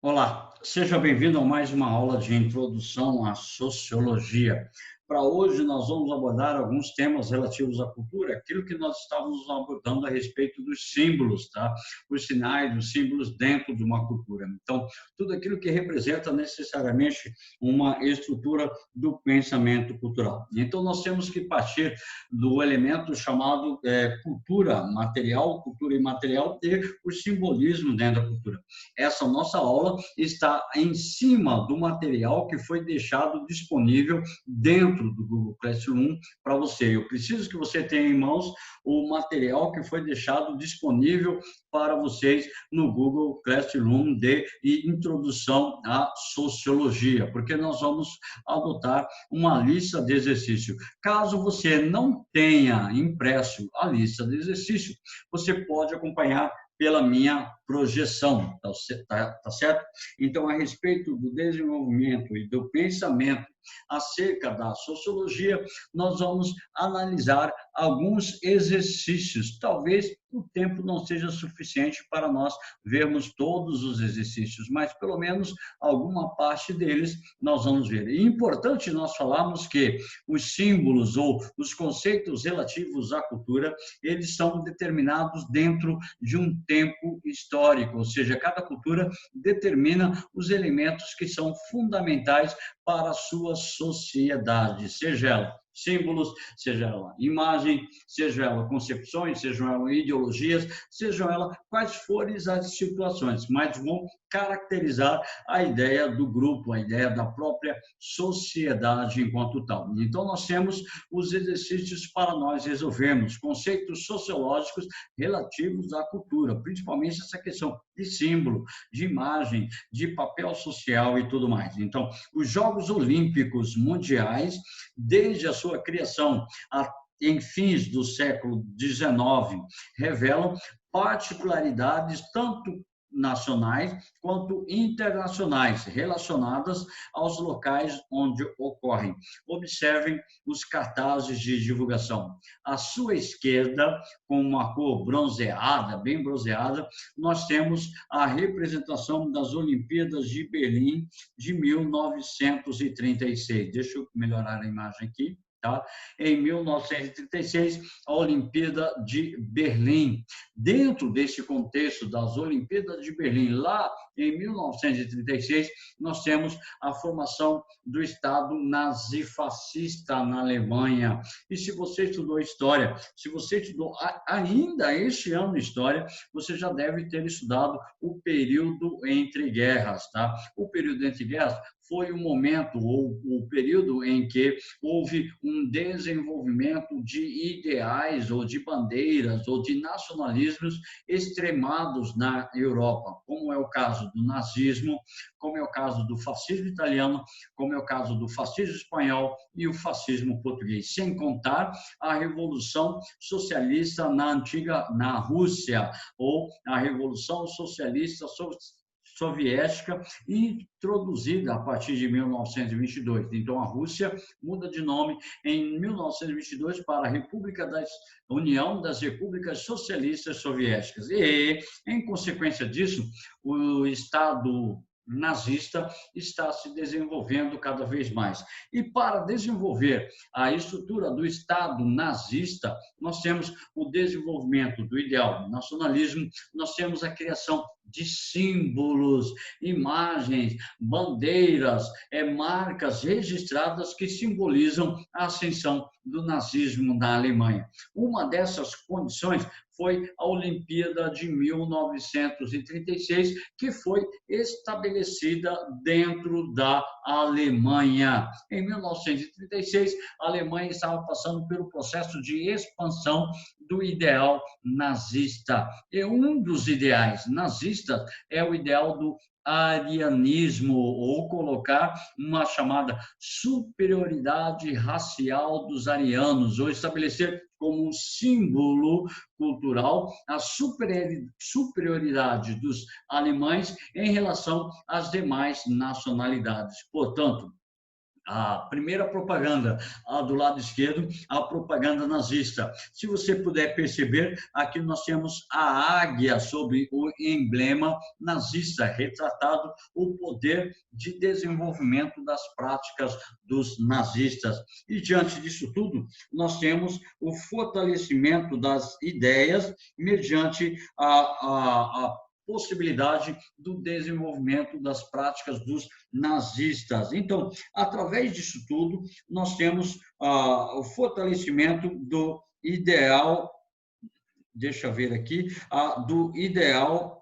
Olá, seja bem-vindo a mais uma aula de introdução à sociologia. Para hoje, nós vamos abordar alguns temas relativos à cultura, aquilo que nós estávamos abordando a respeito dos símbolos, tá? Os sinais, os símbolos dentro de uma cultura. Então, tudo aquilo que representa necessariamente uma estrutura do pensamento cultural. Então, nós temos que partir do elemento chamado cultura imaterial e o simbolismo dentro da cultura. Essa nossa aula está em cima do material que foi deixado disponível dentro do Google Classroom para você. Eu preciso que você tenha em mãos o material que foi deixado disponível para vocês no Google Classroom de introdução à sociologia, porque nós vamos adotar uma lista de exercício. Caso você não tenha impresso a lista de exercício, você pode acompanhar pela minha projeção, tá certo? Então, a respeito do desenvolvimento e do pensamento acerca da sociologia, nós vamos analisar alguns exercícios. Talvez o tempo não seja suficiente para nós vermos todos os exercícios, mas pelo menos alguma parte deles nós vamos ver. E é importante nós falarmos que os símbolos ou os conceitos relativos à cultura, eles são determinados dentro de um tempo histórico, ou seja, cada cultura determina os elementos que são fundamentais para a sua sociedade, seja ela símbolos, seja ela imagem, seja ela concepções, sejam ela ideologias, sejam ela quais forem as situações, mas vão caracterizar a ideia do grupo, a ideia da própria sociedade enquanto tal. Então, nós temos os exercícios para nós resolvermos conceitos sociológicos relativos à cultura, principalmente essa questão de símbolo, de imagem, de papel social e tudo mais. Então, os Jogos Olímpicos Mundiais, desde a sua criação em fins do século XIX, revelam particularidades tanto nacionais quanto internacionais relacionadas aos locais onde ocorrem. Observem os cartazes de divulgação. À sua esquerda, com uma cor bronzeada, bem bronzeada, nós temos a representação das Olimpíadas de Berlim de 1936. Deixa eu melhorar a imagem aqui. Tá? Em 1936, a Olimpíada de Berlim. Dentro desse contexto das Olimpíadas de Berlim, lá em 1936, nós temos a formação do Estado nazifascista na Alemanha. E se você estudou história, se você estudou ainda este ano história, você já deve ter estudado o período entre guerras, tá? O período entre guerras foi o momento ou o período em que houve um desenvolvimento de ideais ou de bandeiras ou de nacionalismos extremados na Europa, como é o caso do nazismo, como é o caso do fascismo italiano, como é o caso do fascismo espanhol e o fascismo português, sem contar a Revolução Socialista na Rússia, ou a Revolução Socialista soviética, introduzida a partir de 1922. Então, a Rússia muda de nome em 1922 para a República da União das Repúblicas Socialistas Soviéticas. E, em consequência disso, o Estado nazista está se desenvolvendo cada vez mais. E para desenvolver a estrutura do Estado nazista, nós temos o desenvolvimento do ideal do nacionalismo, nós temos a criação de símbolos, imagens, bandeiras, marcas registradas que simbolizam a ascensão do nazismo na Alemanha. Uma dessas condições foi a Olimpíada de 1936, que foi estabelecida dentro da Alemanha. Em 1936, a Alemanha estava passando pelo processo de expansão do ideal nazista. E um dos ideais nazistas é o ideal do arianismo, ou colocar uma chamada superioridade racial dos arianos, ou estabelecer como um símbolo cultural a superioridade dos alemães em relação às demais nacionalidades. Portanto, a primeira propaganda, a do lado esquerdo, a propaganda nazista. Se você puder perceber, aqui nós temos a águia sobre o emblema nazista, retratado o poder de desenvolvimento das práticas dos nazistas. E diante disso tudo, nós temos o fortalecimento das ideias mediante a possibilidade do desenvolvimento das práticas dos nazistas. Então, através disso tudo, nós temos o fortalecimento do ideal, deixa eu ver aqui, do ideal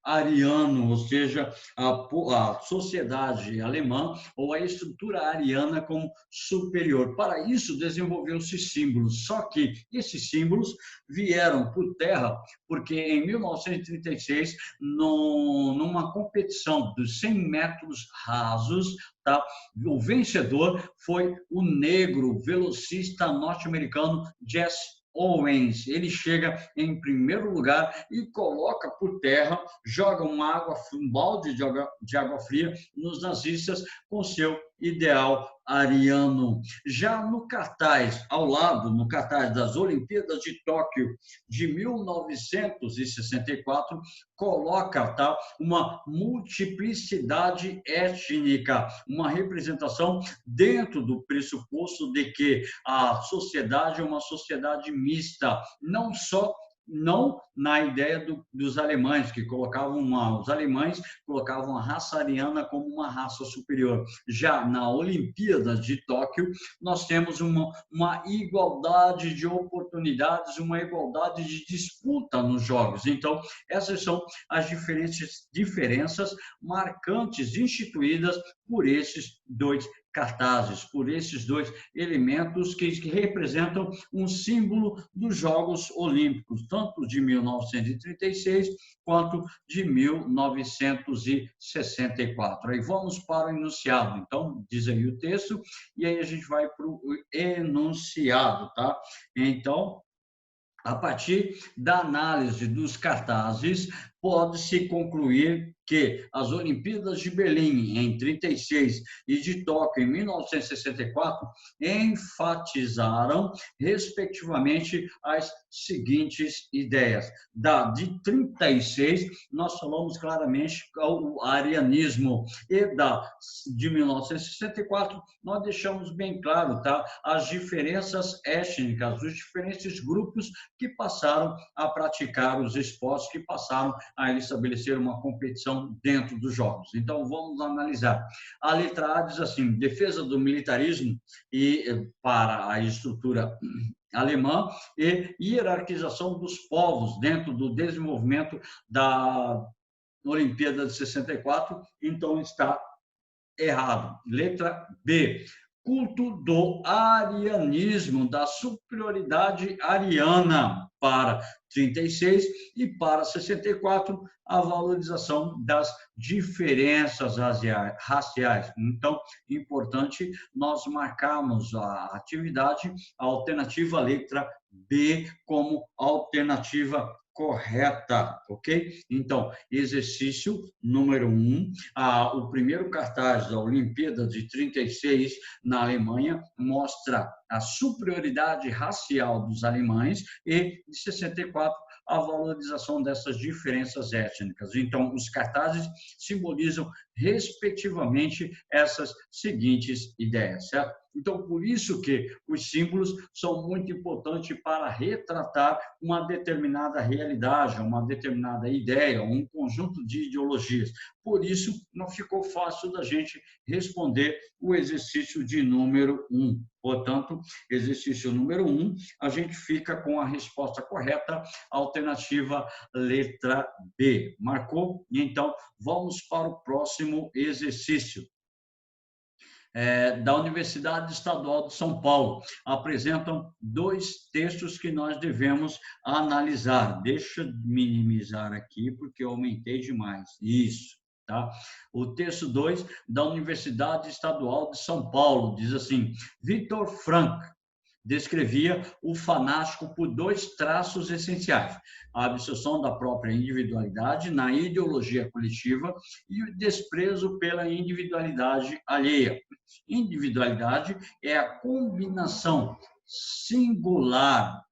ariano, ou seja, a sociedade alemã ou a estrutura ariana como superior. Para isso, desenvolveu-se símbolos, só que esses símbolos vieram por terra, porque em 1936, numa competição dos 100 metros rasos, tá? O vencedor foi o negro velocista norte-americano Jesse Owens. Ele chega em primeiro lugar e coloca por terra, joga um balde de água fria nos nazistas com seu ideal ariano. Já no cartaz, ao lado, no cartaz das Olimpíadas de Tóquio de 1964, coloca, tá, uma multiplicidade étnica, uma representação dentro do pressuposto de que a sociedade é uma sociedade mista, não na ideia dos alemães, que os alemães colocavam a raça ariana como uma raça superior. Já na Olimpíada de Tóquio, nós temos uma igualdade de oportunidades, uma igualdade de disputa nos jogos. Então, essas são as diferenças marcantes instituídas por esses dois cartazes, por esses dois elementos que representam um símbolo dos Jogos Olímpicos, tanto de 1936 quanto de 1964. Aí vamos para o enunciado. Então, diz aí o texto, e aí a gente vai para o enunciado, tá? Então, a partir da análise dos cartazes, pode-se concluir que as Olimpíadas de Berlim, em 36, e de Tóquio, em 1964, enfatizaram, respectivamente, as seguintes ideias. De 36, nós falamos claramente o arianismo, e de 1964, nós deixamos bem claro, tá, as diferenças étnicas, os diferentes grupos que passaram a praticar os esportes, que passaram a estabelecer uma competição dentro dos jogos. Então, vamos analisar. A letra A diz assim: defesa do militarismo e para a estrutura alemã e hierarquização dos povos dentro do desenvolvimento da Olimpíada de 64. Então, está errado. Letra B: culto do arianismo, da superioridade ariana para 36 e para 64, a valorização das diferenças raciais. Então, importante nós marcarmos a atividade, a alternativa letra B como alternativa correta, ok? Então, exercício número 1, o primeiro cartaz da Olimpíada de 36 na Alemanha mostra a superioridade racial dos alemães e, de 64, a valorização dessas diferenças étnicas. Então, os cartazes simbolizam, respectivamente, essas seguintes ideias, certo? Então, por isso que os símbolos são muito importantes para retratar uma determinada realidade, uma determinada ideia, um conjunto de ideologias. Por isso, não ficou fácil da gente responder o exercício de número 1. Portanto, exercício número 1, a gente fica com a resposta correta, alternativa letra B. Marcou? Então, vamos para o próximo exercício. Da Universidade Estadual de São Paulo. Apresentam dois textos que nós devemos analisar. Deixa eu minimizar aqui, porque eu aumentei demais. Isso. Tá? O texto 2 da Universidade Estadual de São Paulo diz assim: Victor Frankl, descrevia o fanático por dois traços essenciais: a absorção da própria individualidade na ideologia coletiva e o desprezo pela individualidade alheia. Individualidade é a combinação singular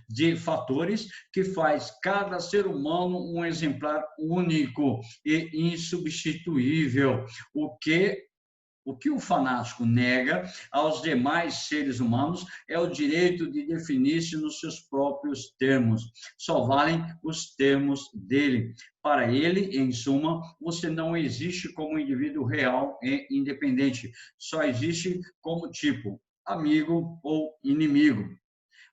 de fatores que faz cada ser humano um exemplar único e insubstituível, o que o fanático nega aos demais seres humanos é o direito de definir-se nos seus próprios termos. Só valem os termos dele. Para ele, em suma, você não existe como indivíduo real e independente. Só existe como tipo, amigo ou inimigo.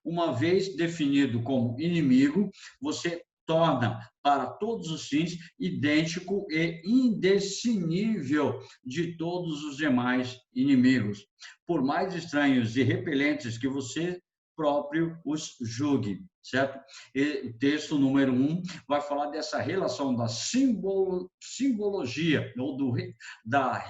Uma vez definido como inimigo, você torna, para todos os fins, idêntico e indiscernível de todos os demais inimigos, por mais estranhos e repelentes que você próprio os julgue, certo? E o texto número 1 vai falar dessa relação da simbologia, ou da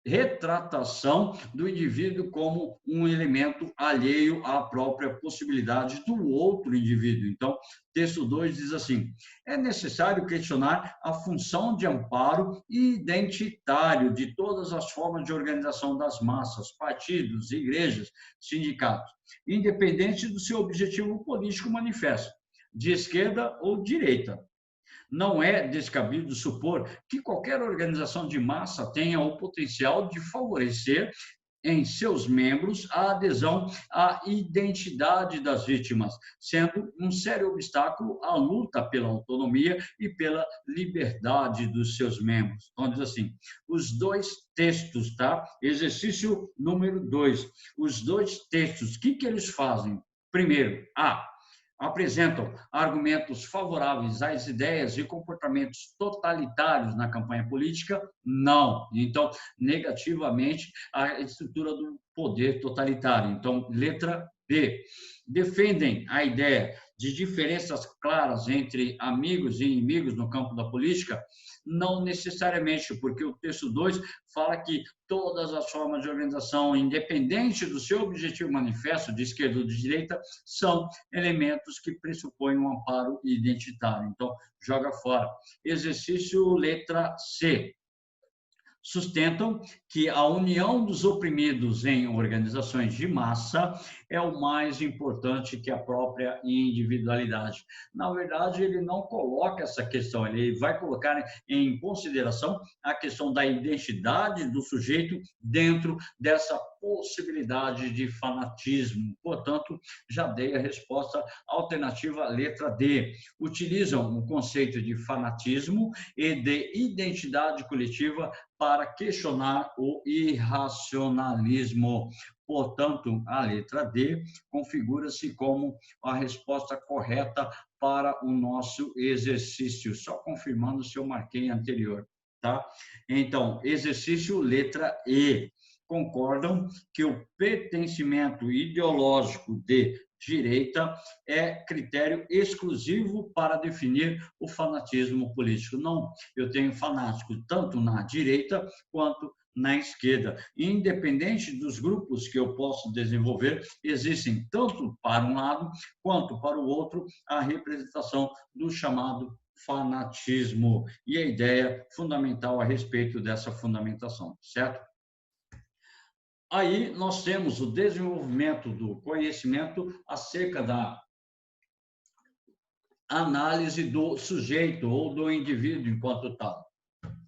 retratação do indivíduo como um elemento alheio à própria possibilidade do outro indivíduo. Então, texto 2 diz assim: é necessário questionar a função de amparo identitário de todas as formas de organização das massas, partidos, igrejas, sindicatos, independente do seu objetivo político manifesto, de esquerda ou direita. Não é descabido supor que qualquer organização de massa tenha o potencial de favorecer em seus membros a adesão à identidade das vítimas, sendo um sério obstáculo à luta pela autonomia e pela liberdade dos seus membros. Então, diz assim, os dois textos, tá? Exercício número 2. Os dois textos, o que eles fazem? Primeiro, apresentam argumentos favoráveis às ideias e comportamentos totalitários na campanha política? Não. Então, negativamente, a estrutura do poder totalitário. Então, letra B. Defendem a ideia de diferenças claras entre amigos e inimigos no campo da política? Não necessariamente, porque o texto 2 fala que todas as formas de organização, independente do seu objetivo manifesto, de esquerda ou de direita, são elementos que pressupõem um amparo identitário. Então, joga fora. Exercício letra C. Sustentam que a união dos oprimidos em organizações de massa é o mais importante que a própria individualidade. Na verdade, ele não coloca essa questão, ele vai colocar em consideração a questão da identidade do sujeito dentro dessa possibilidade de fanatismo. Portanto, já dei a resposta alternativa, letra D. Utilizam o conceito de fanatismo e de identidade coletiva para questionar o irracionalismo. Portanto, a letra D configura-se como a resposta correta para o nosso exercício, só confirmando se eu marquei anterior, tá? Então, exercício letra E. Concordam que o pertencimento ideológico de direita é critério exclusivo para definir o fanatismo político. Não, eu tenho fanático tanto na direita quanto na esquerda. Independente dos grupos que eu posso desenvolver, existem tanto para um lado quanto para o outro a representação do chamado fanatismo e a ideia fundamental a respeito dessa fundamentação, certo? Aí nós temos o desenvolvimento do conhecimento acerca da análise do sujeito ou do indivíduo enquanto tal.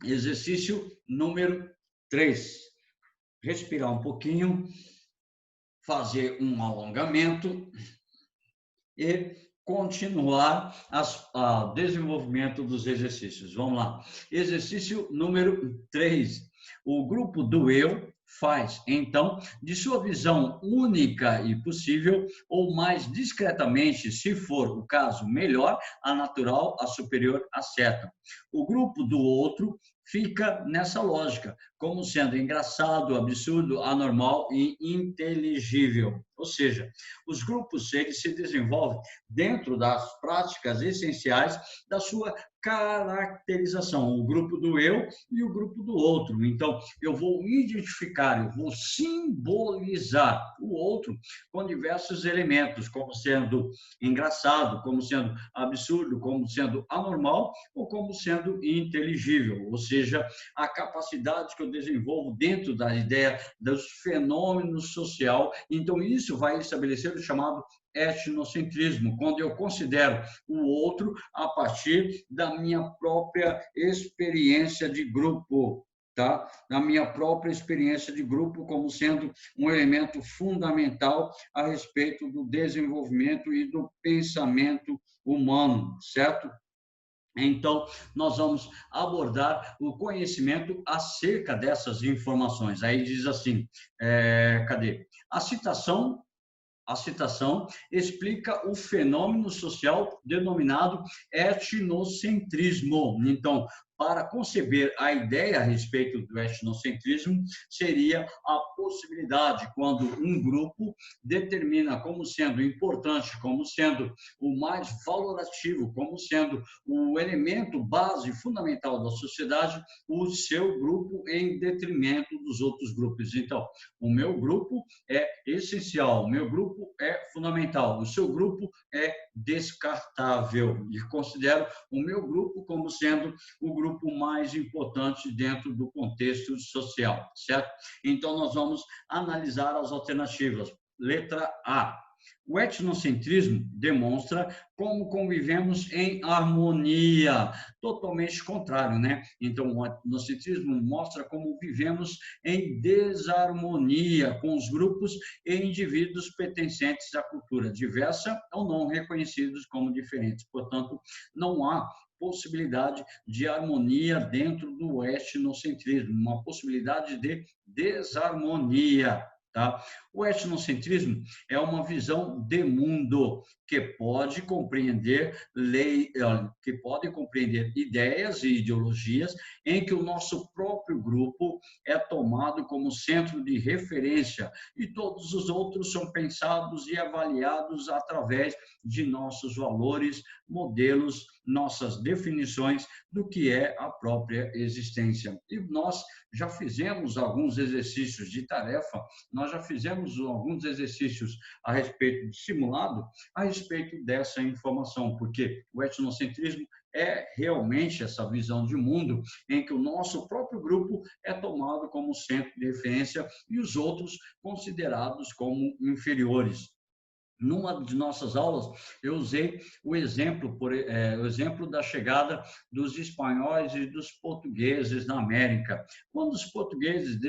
Exercício número 3. Respirar um pouquinho, fazer um alongamento e continuar o desenvolvimento dos exercícios. Vamos lá. Exercício número 3. O grupo do eu faz, então, de sua visão única e possível, ou mais discretamente, se for o caso, melhor, a natural, a superior, a certa. O grupo do outro fica nessa lógica, como sendo engraçado, absurdo, anormal e inteligível. Ou Ou seja, os grupos eles se desenvolvem dentro das práticas essenciais da sua caracterização, o grupo do eu e o grupo do outro. Então, eu vou identificar, eu vou simbolizar o outro com diversos elementos, como sendo engraçado, como sendo absurdo, como sendo anormal ou como sendo inteligível. Ou seja, a capacidade que eu desenvolvo dentro da ideia dos fenômenos social. Então, isso vai estabelecer o chamado etnocentrismo, quando eu considero o outro a partir da minha própria experiência de grupo, tá? Na minha própria experiência de grupo como sendo um elemento fundamental a respeito do desenvolvimento e do pensamento humano, certo? Então, nós vamos abordar o conhecimento acerca dessas informações. Aí diz assim, cadê? A citação explica o fenômeno social denominado etnocentrismo. Então, para conceber a ideia a respeito do etnocentrismo, seria a possibilidade, quando um grupo determina como sendo importante, como sendo o mais valorativo, como sendo o elemento base fundamental da sociedade, o seu grupo em detrimento dos outros grupos. Então, o meu grupo é essencial, o meu grupo é fundamental, o seu grupo é descartável. E considero o meu grupo como sendo o grupo mais importante dentro do contexto social, certo? Então, nós vamos analisar as alternativas. Letra A. O etnocentrismo demonstra como convivemos em harmonia, totalmente contrário, né? Então, o etnocentrismo mostra como vivemos em desarmonia com os grupos e indivíduos pertencentes à cultura diversa ou não reconhecidos como diferentes. Portanto, não há possibilidade de harmonia dentro do etnocentrismo, uma possibilidade de desarmonia. Tá? O etnocentrismo é uma visão de mundo que pode compreender ideias e ideologias em que o nosso próprio grupo é tomado como centro de referência e todos os outros são pensados e avaliados através de nossos valores, modelos, nossas definições do que é a própria existência. E nós já fizemos alguns exercícios de tarefa, nós já fizemos alguns exercícios a respeito de simulado, a respeito dessa informação, porque o etnocentrismo é realmente essa visão de mundo em que o nosso próprio grupo é tomado como centro de referência e os outros considerados como inferiores. Numa de nossas aulas, eu usei o exemplo da chegada dos espanhóis e dos portugueses na América. Quando os portugueses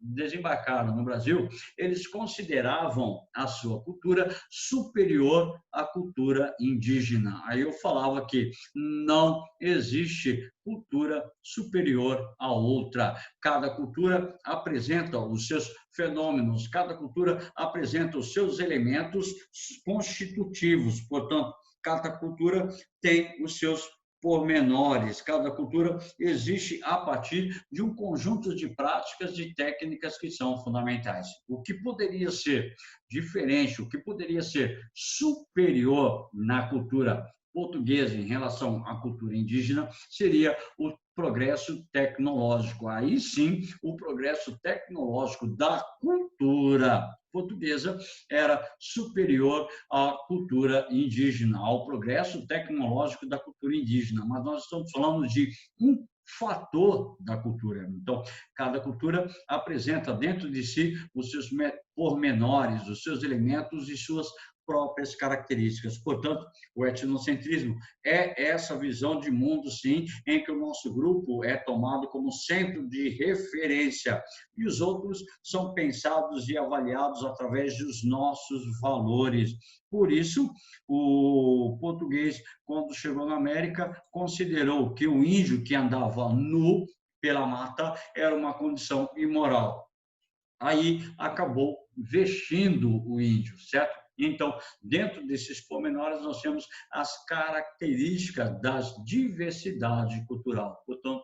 desembarcaram no Brasil, eles consideravam a sua cultura superior à cultura indígena. Aí eu falava que não existe cultura superior à outra. Cada cultura apresenta os seus fenômenos, cada cultura apresenta os seus elementos constitutivos, portanto, cada cultura tem os seus pormenores, cada cultura existe a partir de um conjunto de práticas, de técnicas que são fundamentais. O que poderia ser diferente, o que poderia ser superior na cultura portuguesa em relação à cultura indígena seria o progresso tecnológico. Aí sim, o progresso tecnológico da cultura portuguesa era superior à cultura indígena, ao progresso tecnológico da cultura indígena. Mas nós estamos falando de um fator da cultura. Então, cada cultura apresenta dentro de si os seus pormenores, os seus elementos e suas próprias características. Portanto, o etnocentrismo é essa visão de mundo, sim, em que o nosso grupo é tomado como centro de referência e os outros são pensados e avaliados através dos nossos valores. Por isso, o português, quando chegou na América, considerou que o índio que andava nu pela mata era uma condição imoral. Aí acabou vestindo o índio, certo? Então, dentro desses pormenores, nós temos as características da diversidade cultural. Portanto,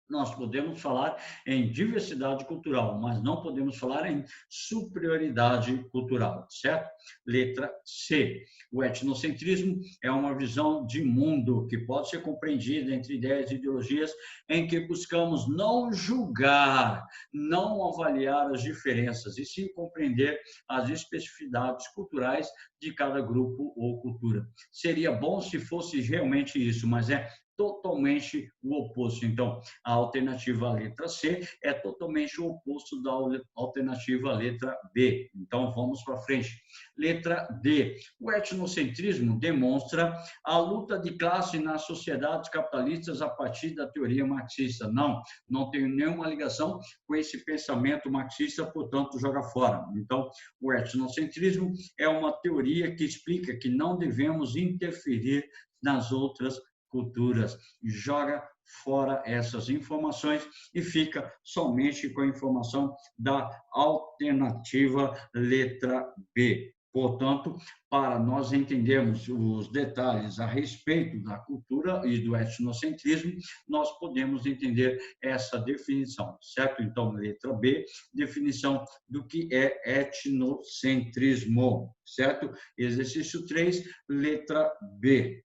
Nós podemos falar em diversidade cultural, mas não podemos falar em superioridade cultural, certo? Letra C. O etnocentrismo é uma visão de mundo que pode ser compreendida entre ideias e ideologias em que buscamos não julgar, não avaliar as diferenças, e sim compreender as especificidades culturais de cada grupo ou cultura. Seria bom se fosse realmente isso, mas é totalmente o oposto. Então, a alternativa letra C é totalmente o oposto da alternativa letra B. Então, vamos para frente. Letra D. O etnocentrismo demonstra a luta de classe nas sociedades capitalistas a partir da teoria marxista. Não, não tem nenhuma ligação com esse pensamento marxista, portanto, joga fora. Então, o etnocentrismo é uma teoria que explica que não devemos interferir nas outras culturas. Joga fora essas informações e fica somente com a informação da alternativa letra B. Portanto, para nós entendermos os detalhes a respeito da cultura e do etnocentrismo, nós podemos entender essa definição, certo? Então, letra B, definição do que é etnocentrismo, certo? Exercício 3, letra B.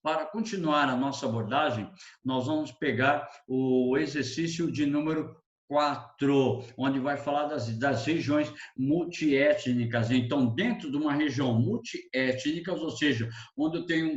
Para continuar a nossa abordagem, nós vamos pegar o exercício de número 4, onde vai falar das regiões multiétnicas. Então, dentro de uma região multiétnica, ou seja, onde eu tenho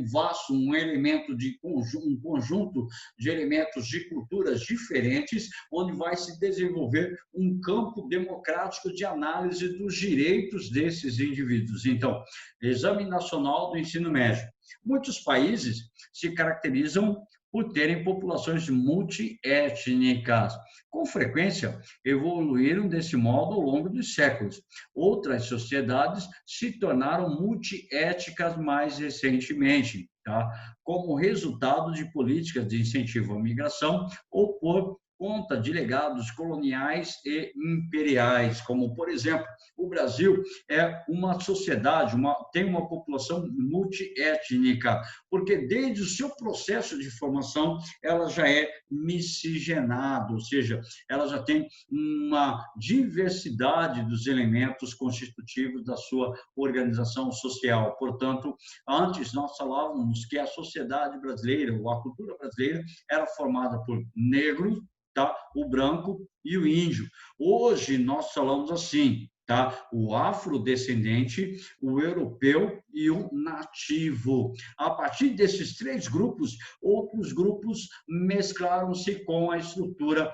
um elemento de um conjunto de elementos de culturas diferentes, onde vai se desenvolver um campo democrático de análise dos direitos desses indivíduos. Então, Exame Nacional do Ensino Médio. Muitos países se caracterizam por terem populações multiétnicas. Com frequência, evoluíram desse modo ao longo dos séculos. Outras sociedades se tornaram multiétnicas mais recentemente, tá? Como resultado de políticas de incentivo à migração ou por conta de legados coloniais e imperiais, como, por exemplo, o Brasil é uma sociedade, tem uma população multiétnica, porque desde o seu processo de formação ela já é miscigenada, ou seja, ela já tem uma diversidade dos elementos constitutivos da sua organização social. Portanto, antes nós falávamos que a sociedade brasileira, ou a cultura brasileira, era formada por negros, tá? O branco e o índio. Hoje nós falamos assim, tá? O afrodescendente, o europeu e o nativo. A partir desses três grupos, outros grupos mesclaram-se com a estrutura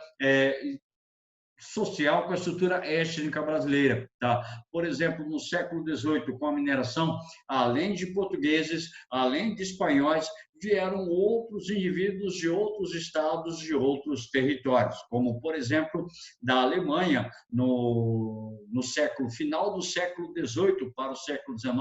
social, com a estrutura étnica brasileira. Tá? Por exemplo, no século XVIII, com a mineração, além de portugueses, além de espanhóis, vieram outros indivíduos de outros estados, de outros territórios, como, por exemplo, da Alemanha, no final do século XVIII para o século XIX,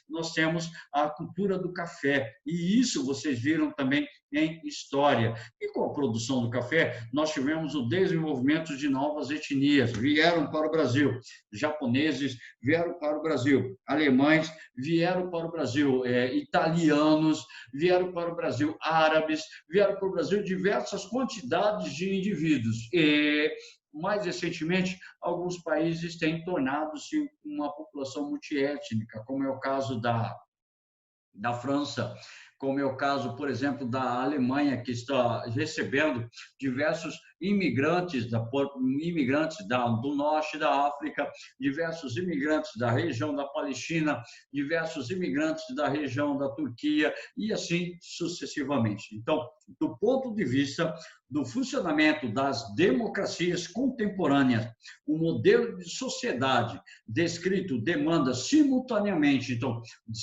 nós temos a cultura do café, e isso vocês viram também em história. E com a produção do café, nós tivemos o desenvolvimento de novas etnias, vieram para o Brasil, japoneses vieram para o Brasil, alemães vieram para o Brasil, italianos vieram para o Brasil, árabes vieram para o Brasil, diversas quantidades de indivíduos. E mais recentemente, alguns países têm tornado-se uma população multiétnica, como é o caso da França, como é o caso, por exemplo, da Alemanha, que está recebendo diversos imigrantes do norte da África, diversos imigrantes da região da Palestina, diversos imigrantes da região da Turquia e assim sucessivamente. Então, do ponto de vista do funcionamento das democracias contemporâneas, o modelo de sociedade descrito demanda simultaneamente, então,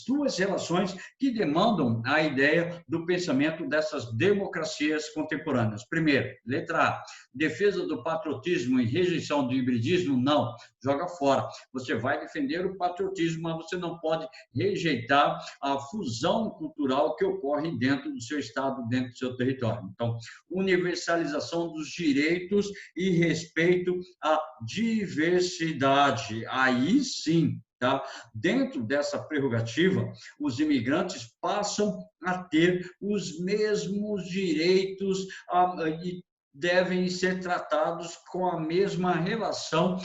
duas relações que demandam a ideia do pensamento dessas democracias contemporâneas. Primeiro, letra A, defesa do patriotismo e rejeição do hibridismo, não, joga fora. Você vai defender o patriotismo, mas você não pode rejeitar a fusão cultural que ocorre dentro do seu estado, dentro do seu território. Então, universalização dos direitos e respeito à diversidade. Aí sim, tá? Dentro dessa prerrogativa, os imigrantes passam a ter os mesmos direitos e devem ser tratados com a mesma relação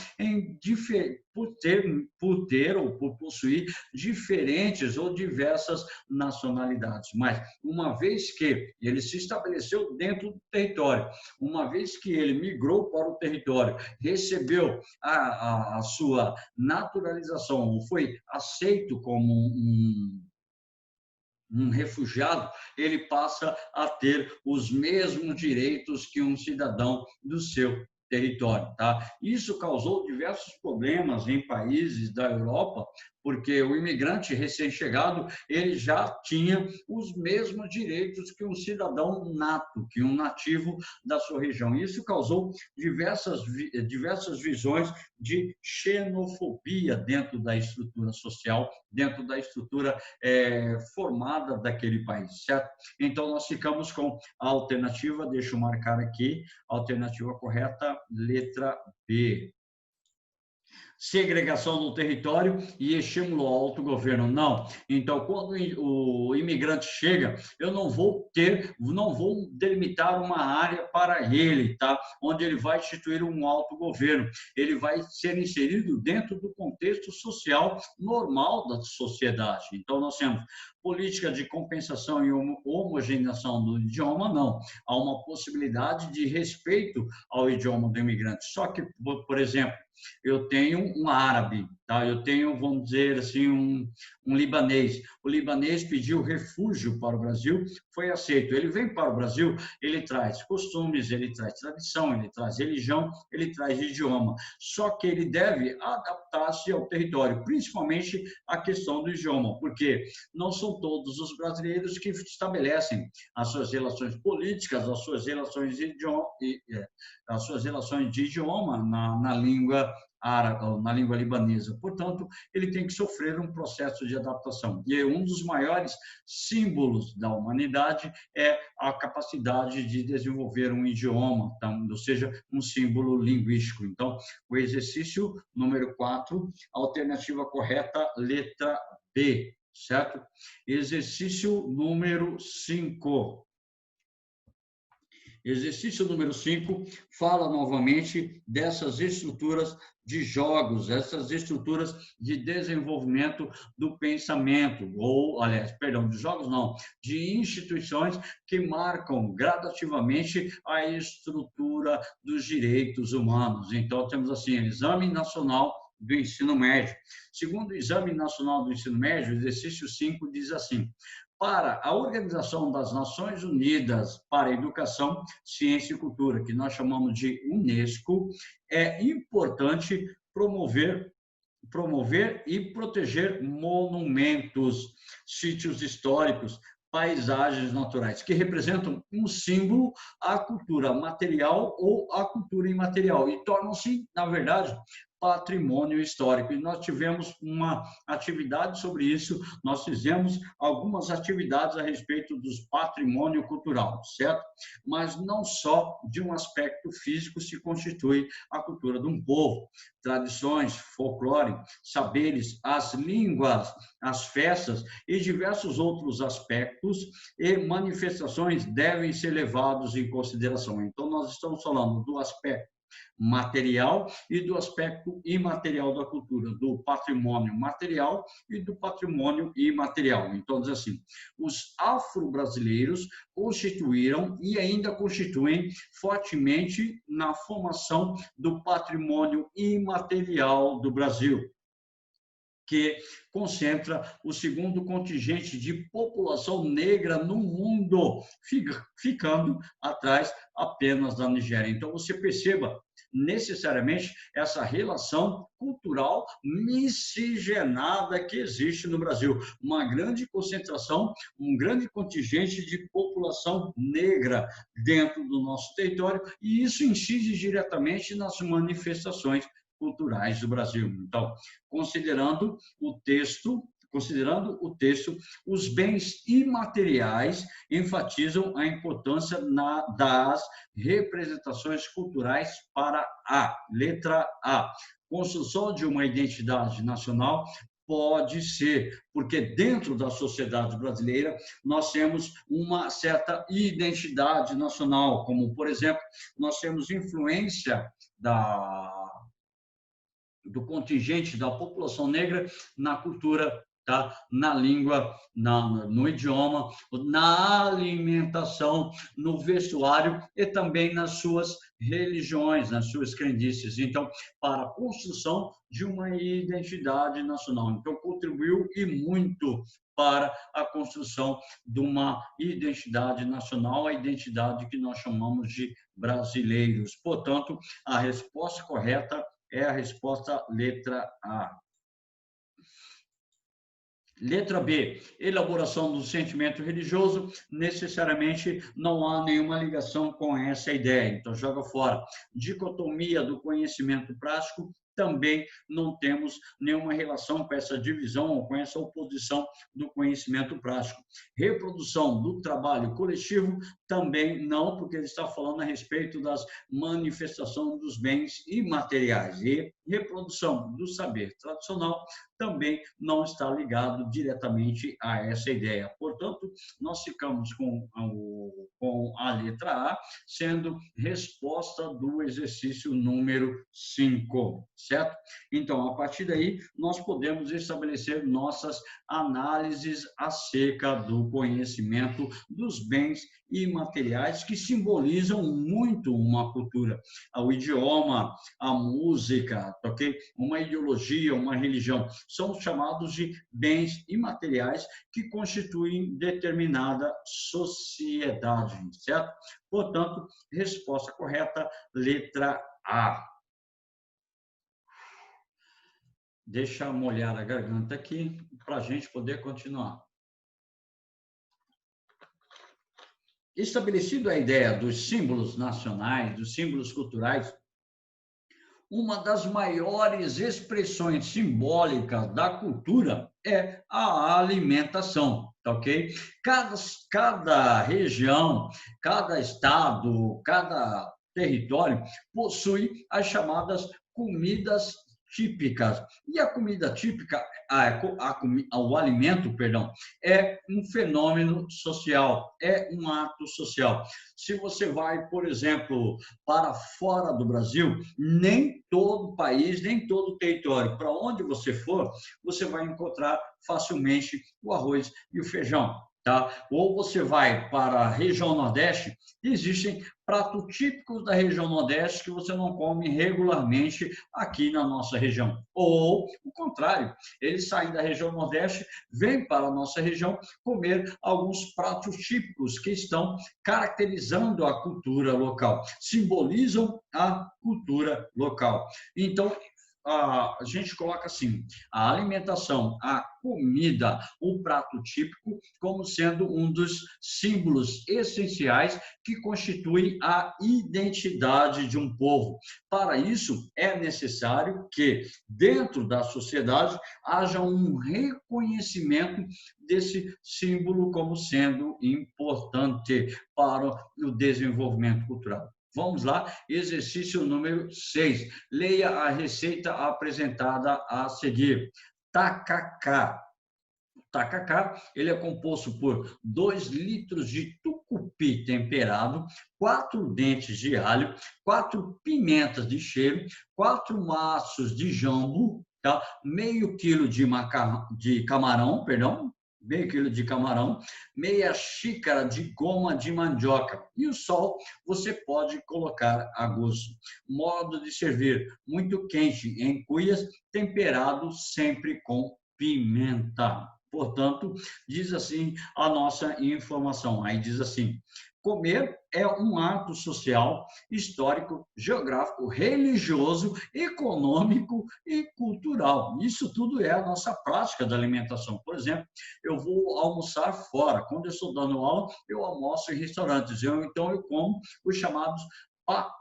por ter ou por possuir diferentes ou diversas nacionalidades. Mas, uma vez que ele se estabeleceu dentro do território, uma vez que ele migrou para o território, recebeu a sua naturalização, foi aceito como um refugiado, ele passa a ter os mesmos direitos que um cidadão do seu território, tá? Isso causou diversos problemas em países da Europa, porque o imigrante recém-chegado, ele já tinha os mesmos direitos que um cidadão nato, que um nativo da sua região. Isso causou diversas visões de xenofobia dentro da estrutura social, dentro da estrutura formada daquele país, certo? Então, nós ficamos com a alternativa, deixa eu marcar aqui, a alternativa correta, letra B. Segregação no território e estímulo ao autogoverno. Não. Então, quando o imigrante chega, eu não vou delimitar uma área para ele, tá? Onde ele vai instituir um autogoverno. Ele vai ser inserido dentro do contexto social normal da sociedade. Então, nós temos política de compensação e homogeneização do idioma, não. Há uma possibilidade de respeito ao idioma do imigrante. Só que, por exemplo, eu tenho um árabe, tá? Eu tenho, vamos dizer assim, um libanês. O libanês pediu refúgio para o Brasil, foi aceito. Ele vem para o Brasil, ele traz costumes, ele traz tradição, ele traz religião, ele traz idioma. Só que ele deve adaptar-se ao território, principalmente a questão do idioma, porque não são todos os brasileiros que estabelecem as suas relações políticas, as suas relações de idioma na língua árabe, na língua libanesa. Portanto, ele tem que sofrer um processo de adaptação. E um dos maiores símbolos da humanidade é a capacidade de desenvolver um idioma, ou seja, um símbolo linguístico. Então, o exercício número 4, alternativa correta, letra B, certo? Exercício número 5. Exercício número 5 fala novamente dessas estruturas de jogos, essas estruturas de desenvolvimento do pensamento, ou, aliás, perdão, de jogos não, de instituições que marcam gradativamente a estrutura dos direitos humanos. Então, temos assim, Exame Nacional do Ensino Médio. Segundo o Exame Nacional do Ensino Médio, o exercício 5 diz assim: para a Organização das Nações Unidas para a Educação, Ciência e Cultura, que nós chamamos de Unesco, é importante promover e proteger monumentos, sítios históricos, paisagens naturais, que representam um símbolo à cultura material ou à cultura imaterial, e tornam-se, na verdade, patrimônio histórico. E nós tivemos uma atividade sobre isso, nós fizemos algumas atividades a respeito dos patrimônio cultural, certo? Mas não só de um aspecto físico se constitui a cultura de um povo. Tradições, folclore, saberes, as línguas, as festas e diversos outros aspectos e manifestações devem ser levados em consideração. Então, nós estamos falando do aspecto material e do aspecto imaterial da cultura, do patrimônio material e do patrimônio imaterial. Então, diz assim, os afro-brasileiros constituíram e ainda constituem fortemente na formação do patrimônio imaterial do Brasil, que concentra o segundo contingente de população negra no mundo, ficando atrás apenas da Nigéria. Então, você perceba necessariamente essa relação cultural miscigenada que existe no Brasil. Uma grande concentração, um grande contingente de população negra dentro do nosso território, e isso incide diretamente nas manifestações culturais do Brasil. Então, considerando o texto, os bens imateriais enfatizam a importância das representações culturais para a letra A. Construção de uma identidade nacional Pode ser, porque dentro da sociedade brasileira nós temos uma certa identidade nacional, como, por exemplo, nós temos influência do contingente da população negra na cultura, tá? Na língua, no idioma, na alimentação, no vestuário e também nas suas religiões, nas suas crendices. Então, para a construção de uma identidade nacional. Então, contribuiu e muito para a construção de uma identidade nacional, a identidade que nós chamamos de brasileiros. Portanto, a resposta correta é a resposta letra A. Letra B, elaboração do sentimento religioso, necessariamente não há nenhuma ligação com essa ideia, então joga fora. Dicotomia do conhecimento prático, também não temos nenhuma relação com essa divisão ou com essa oposição do conhecimento prático. Reprodução do trabalho coletivo, também não, porque ele está falando a respeito das manifestações dos bens imateriais. E reprodução do saber tradicional também não está ligado diretamente a essa ideia. Portanto, nós ficamos com a letra A, sendo resposta do exercício número 5, certo? Então, a partir daí, nós podemos estabelecer nossas análises acerca do conhecimento dos bens imateriais que simbolizam muito uma cultura. O idioma, a música, ok? Uma ideologia, uma religião, são chamados de bens imateriais que constituem determinada sociedade, certo? Portanto, resposta correta, letra A. Deixa eu molhar a garganta aqui para a gente poder continuar. Estabelecido a ideia dos símbolos nacionais, dos símbolos culturais, uma das maiores expressões simbólicas da cultura é a alimentação, tá ok? Cada região, cada estado, cada território possui as chamadas comidas típicas. E a comida típica, o alimento, perdão, é um fenômeno social, é um ato social. Se você vai, por exemplo, para fora do Brasil, nem todo país, nem todo território, para onde você for, você vai encontrar facilmente o arroz e o feijão. Tá? Ou você vai para a região Nordeste, existem pratos típicos da região Nordeste que você não come regularmente aqui na nossa região. Ou, o contrário, eles saem da região Nordeste, vêm para a nossa região comer alguns pratos típicos que estão caracterizando a cultura local, simbolizam a cultura local. Então, a gente coloca assim, a alimentação, a comida, o prato típico, como sendo um dos símbolos essenciais que constituem a identidade de um povo. Para isso, é necessário que, dentro da sociedade, haja um reconhecimento desse símbolo como sendo importante para o desenvolvimento cultural. Vamos lá, exercício número 6. Leia a receita apresentada a seguir. Tacacá. Tacacá, ele é composto por 2 litros de tucupi temperado, 4 dentes de alho, 4 pimentas de cheiro, 4 maços de jambu, tá? Meio quilo de camarão, perdão, meio quilo de camarão, meia xícara de goma de mandioca. E o sal você pode colocar a gosto. Modo de servir, muito quente em cuias, temperado sempre com pimenta. Portanto, diz assim a nossa informação. Aí diz assim: comer é um ato social, histórico, geográfico, religioso, econômico e cultural. Isso tudo é a nossa prática da alimentação. Por exemplo, eu vou almoçar fora. Quando eu estou dando aula, eu almoço em restaurantes. Então, eu como os chamados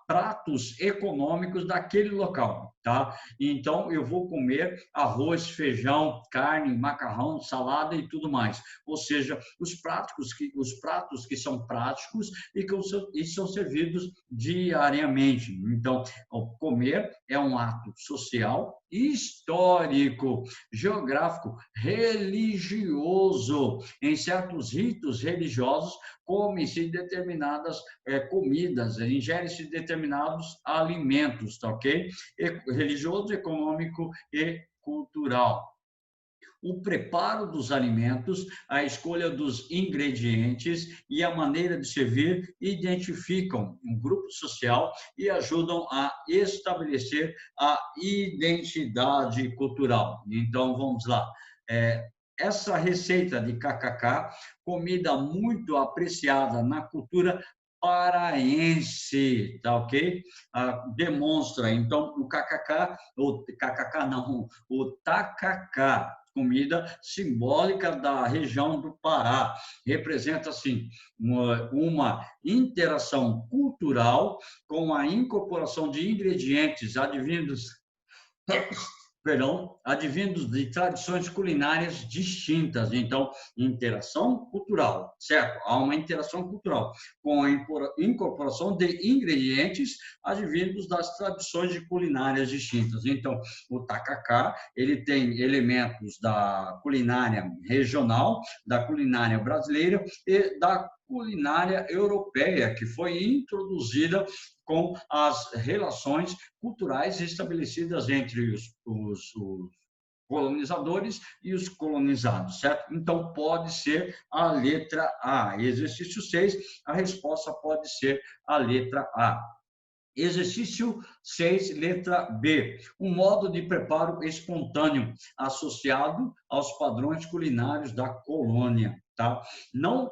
pratos econômicos daquele local, tá? Então, eu vou comer arroz, feijão, carne, macarrão, salada e tudo mais. Ou seja, os pratos que são práticos e são servidos diariamente. Então, comer é um ato social, histórico, geográfico, religioso. Em certos ritos religiosos, come-se determinadas comidas, ingere-se determinados alimentos, tá ok? Religioso, econômico e cultural. O preparo dos alimentos, a escolha dos ingredientes e a maneira de servir identificam um grupo social e ajudam a estabelecer a identidade cultural. Então, vamos lá. Essa receita de kkk, comida muito apreciada na cultura paraense, tá ok? Demonstra, então, o tacacá, comida simbólica da região do Pará, representa, assim, uma interação cultural com a incorporação de ingredientes advindos advindos de tradições culinárias distintas. Então, interação cultural, certo? Há uma interação cultural com a incorporação de ingredientes advindos das tradições de culinárias distintas. Então, o tacacá, ele tem elementos da culinária regional, da culinária brasileira e da culinária europeia, que foi introduzida com as relações culturais estabelecidas entre os colonizadores e os colonizados, certo? Então, pode ser a letra A. Exercício 6, a resposta pode ser a letra A. Exercício 6, letra B. Um modo de preparo espontâneo, associado aos padrões culinários da colônia. Tá? Não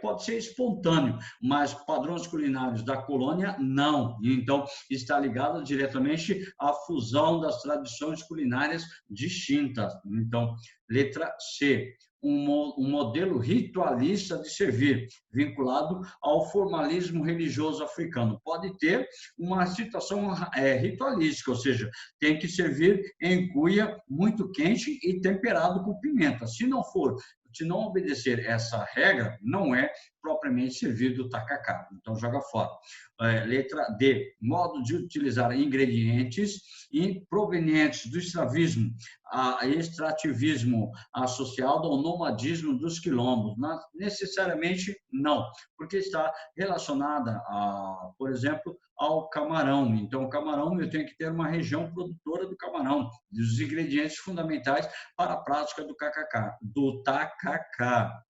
pode ser espontâneo, mas padrões culinários da colônia, não. Então, está ligado diretamente à fusão das tradições culinárias distintas. Então, letra C. Um modelo ritualista de servir, vinculado ao formalismo religioso africano. Pode ter uma situação ritualística, ou seja, tem que servir em cuia muito quente e temperado com pimenta. Se não obedecer essa regra, não é propriamente servido o tacacá. Então, joga fora. Letra D. Modo de utilizar ingredientes provenientes do extrativismo associado ao nomadismo dos quilombos. Necessariamente não, porque está relacionada, por exemplo, ao camarão. Então, o camarão, eu tenho que ter uma região produtora do camarão, dos ingredientes fundamentais para a prática do tacacá.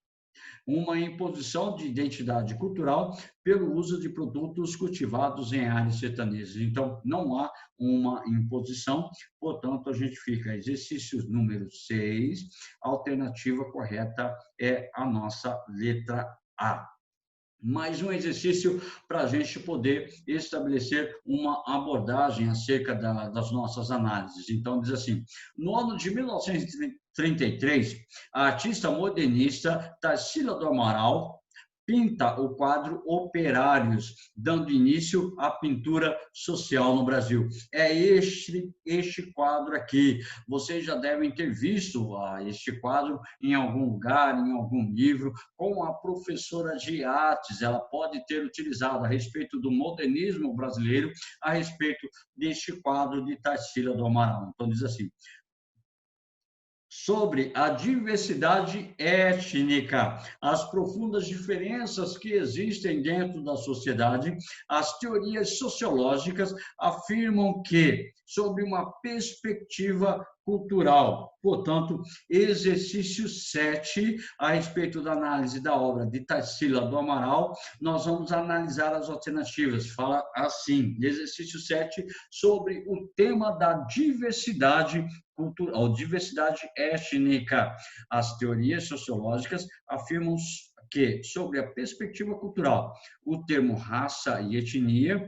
Uma imposição de identidade cultural pelo uso de produtos cultivados em áreas sertanejas. Então, não há uma imposição, portanto, a gente fica exercício número 6, a alternativa correta é a nossa letra A. Mais um exercício para a gente poder estabelecer uma abordagem acerca das nossas análises. Então, diz assim, no ano de 1933, a artista modernista Tarsila do Amaral pinta o quadro Operários, dando início à pintura social no Brasil. É este quadro aqui. Vocês já devem ter visto este quadro em algum lugar, em algum livro, com a professora de artes. Ela pode ter utilizado a respeito do modernismo brasileiro, a respeito deste quadro de Tarsila do Amaral. Então, diz assim, sobre a diversidade étnica, as profundas diferenças que existem dentro da sociedade, as teorias sociológicas afirmam que, sob uma perspectiva cultural, portanto, exercício 7, a respeito da análise da obra de Tarsila do Amaral, nós vamos analisar as alternativas. Fala assim, exercício 7, sobre o tema da diversidade cultural, diversidade étnica. As teorias sociológicas afirmam que, sobre a perspectiva cultural, o termo raça e etnia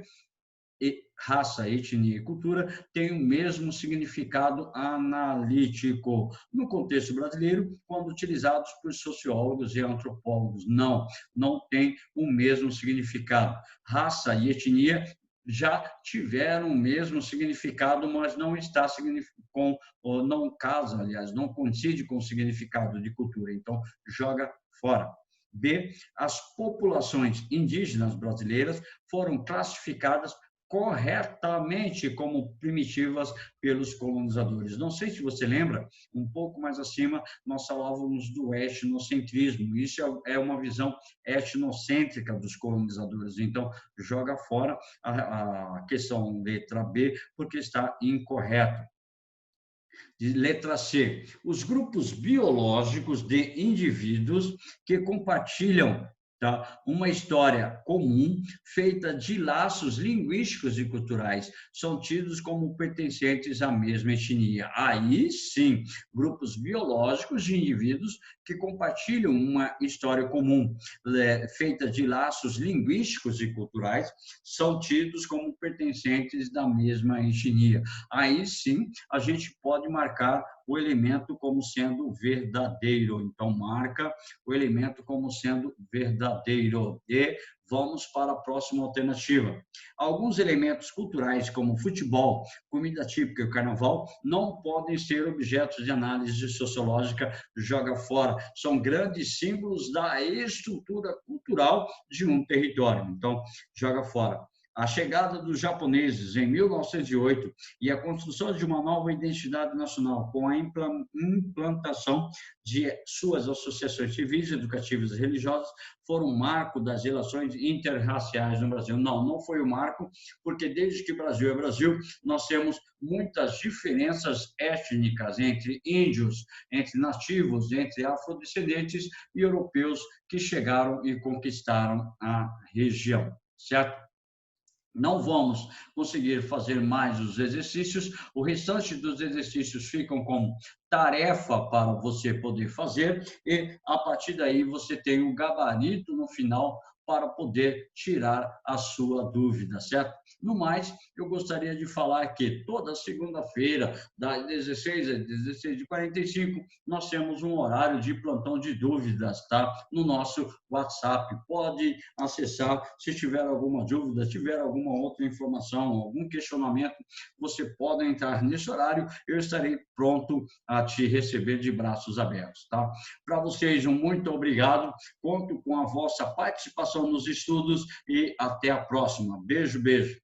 raça, etnia e cultura têm o mesmo significado analítico. No contexto brasileiro, quando utilizados por sociólogos e antropólogos, não tem o mesmo significado. Raça e etnia já tiveram o mesmo significado, mas não está com, não casa, aliás, não coincide com o significado de cultura. Então, joga fora. B, as populações indígenas brasileiras foram classificadas corretamente como primitivas pelos colonizadores. Não sei se você lembra, um pouco mais acima, nós falávamos do etnocentrismo. Isso é uma visão etnocêntrica dos colonizadores. Então, joga fora a questão letra B, porque está incorreto. De letra C, os grupos biológicos de indivíduos que compartilham, tá, uma história comum feita de laços linguísticos e culturais são tidos como pertencentes à mesma etnia. Aí sim, grupos biológicos de indivíduos que compartilham uma história comum feita de laços linguísticos e culturais são tidos como pertencentes da mesma etnia. Aí sim, a gente pode marcar o elemento como sendo verdadeiro. Então, marca o elemento como sendo verdadeiro. E vamos para a próxima alternativa. Alguns elementos culturais, como futebol, comida típica e carnaval, não podem ser objetos de análise sociológica, joga fora. São grandes símbolos da estrutura cultural de um território. Então, joga fora. A chegada dos japoneses em 1908 e a construção de uma nova identidade nacional com a implantação de suas associações civis, educativas e religiosas foram um marco das relações interraciais no Brasil. Não foi o marco, porque desde que Brasil é Brasil, nós temos muitas diferenças étnicas entre índios, entre nativos, entre afrodescendentes e europeus que chegaram e conquistaram a região, certo? Não vamos conseguir fazer mais os exercícios, o restante dos exercícios ficam como tarefa para você poder fazer e, a partir daí, você tem um gabarito no final para poder tirar a sua dúvida, certo? No mais, eu gostaria de falar que toda segunda-feira, das 16 às 16h45, nós temos um horário de plantão de dúvidas, tá? No nosso WhatsApp. Pode acessar, se tiver alguma dúvida, tiver alguma outra informação, algum questionamento, você pode entrar nesse horário, eu estarei pronto a te receber de braços abertos, tá? Para vocês, um muito obrigado, conto com a vossa participação nos estudos e até a próxima. Beijo, beijo.